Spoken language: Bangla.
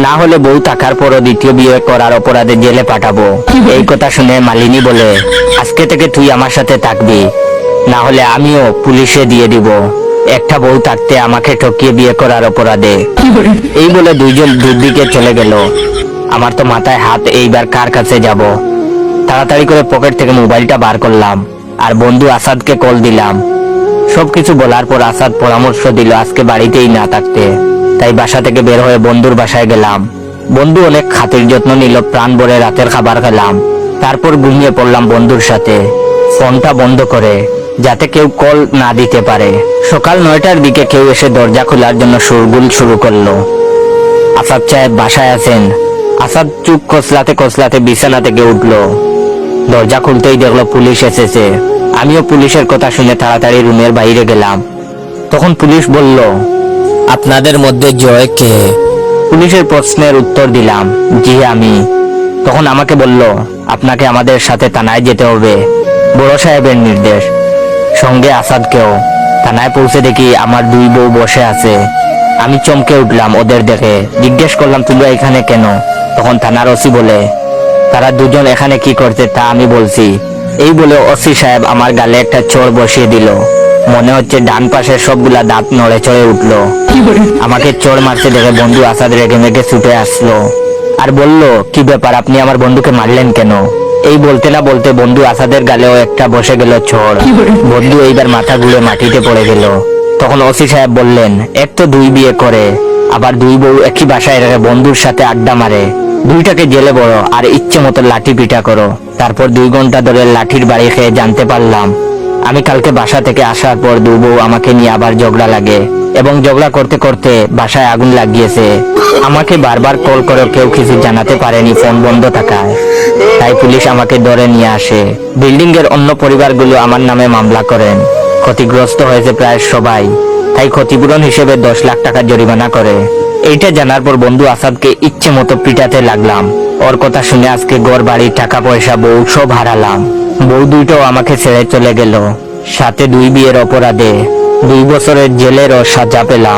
না হলে বউ থাকার পরও দ্বিতীয় বিয়ে করার অপরাধে জেলে পাঠাবো। এই কথা শুনে মালিনী বলে, আজকে থেকে তুই আমার সাথে থাকবি, না হলে আমিও পুলিশে দিয়ে দিব একটা বউ থাকতে আমাকে ঠকিয়ে বিয়ে করার অপরাধে। এই বলে দুইজন দুদিকে চলে গেল। আমার তো মাথায় হাত, এইবার কার কাছে যাব। তাড়াতাড়ি করে পকেট থেকে মোবাইলটা বার করলাম আর বন্ধু আসাদকে কল দিলাম। সবকিছু বলার পর আসাদ পরামর্শ দিল আজকে বাড়িতেই না থাকতে। তাই বাসা থেকে বের হয়ে বন্ধুর বাসায় গেলাম। বন্ধু অনেক খাতির যত্ন নিল, প্রাণ ভরে রাতের খাবার খেলাম। তারপর ঘুমিয়ে পড়লাম বন্ধুর সাথে, ফোনটা বন্ধ করে, যাতে কেউ কল না দিতে পারে। সকাল 9টার দিকে কেউ এসে দরজা খোলার জন্য শোরগোল শুরু করলো। আসাদ সাহেব বাসায় আছেন? আসাদ চুপ কসলাতে কসলাতে বিছানা থেকে উঠলো। দরজা খুলতেই দেখলো পুলিশ এসেছে। আমিও পুলিশের কথা শুনে তাড়াতাড়ি রুমের বাইরে গেলাম। তখন পুলিশ বলল, আপনাদের মধ্যে জয় কে? পুলিশের প্রশ্নের উত্তর দিলাম, জি আমি। তখন আমাকে বলল, আপনাকে আমাদের সাথে থানায় যেতে হবে, বড় সাহেবের নির্দেশ। সঙ্গে আসাদকেও। থানায় পৌঁছে দেখি আমার দুই বউ বসে আছে। আমি চমকে উঠলাম ওদের দেখে। জিজ্ঞেস করলাম, তোমরা এখানে কেন? তখন থানার ওসি বলে, তারা দুজন এখানে কি করছে তা আমি বলছি। এই বলে ওসি সাহেব আমার গালে একটা চোর বসিয়ে দিল। মনে হচ্ছে ডান পাশের সবগুলা দাঁত নড়ে চড়ে উঠলো। আমাকে চোর মারতে দেখে বন্ধু আসাদ রেগে মেগে ছুটে আসলো আর বলল, কি ব্যাপার, আপনি আমার বন্ধুকে মারলেন কেন? এই বলতে না বলতে বন্ধু আসাদের গালেও একটা বসে গেল চোর। বন্ধু এইবার মাথা ঘুরে মাটিতে পড়ে গেল। তখন ওসি সাহেব বললেন, এক তো দুই বিয়ে করে, আবার দুই বউ একই বাসায় রেখে বন্ধুর সাথে আড্ডা মারে, দুইটাকে জেলে বড় আর ইচ্ছে মতো লাঠি পিটা করো। তারপর 2 ঘন্টা ধরে লাঠির বাড়ি খেয়ে জানতে পারলাম আমি কালকে বাসা থেকে আসার পর দুই বউ আমাকে নিয়ে আবার ঝগড়া লাগে এবং ঝগড়া করতে করতে বাসায় আগুন লাগিয়েছে। আমাকে বারবার কল করে কেউ কিছু জানাতে পারেনি ফোন বন্ধ থাকায়। তাই পুলিশ আমাকে ধরে নিয়ে আসে। বিল্ডিং এর অন্য পরিবারগুলো আমার নামে মামলা করেন। ক্ষতিগ্রস্ত হয়েছে প্রায় সবাই। তাই ক্ষতিপূরণ হিসেবে 10 লাখ টাকা জরিমানা করে। এইটা জানার পর বন্ধু আসাদকে ইচ্ছে মতো পিটাতে লাগলাম। ওর কথা শুনে আজকে ঘর বাড়ি টাকা পয়সা বউ সব হারালাম। বউ দুইটাও আমাকে ছেড়ে চলে গেল, সাথে 2 বিয়ের অপরাধে 2 বছরের জেলেরও সাজা পেলাম।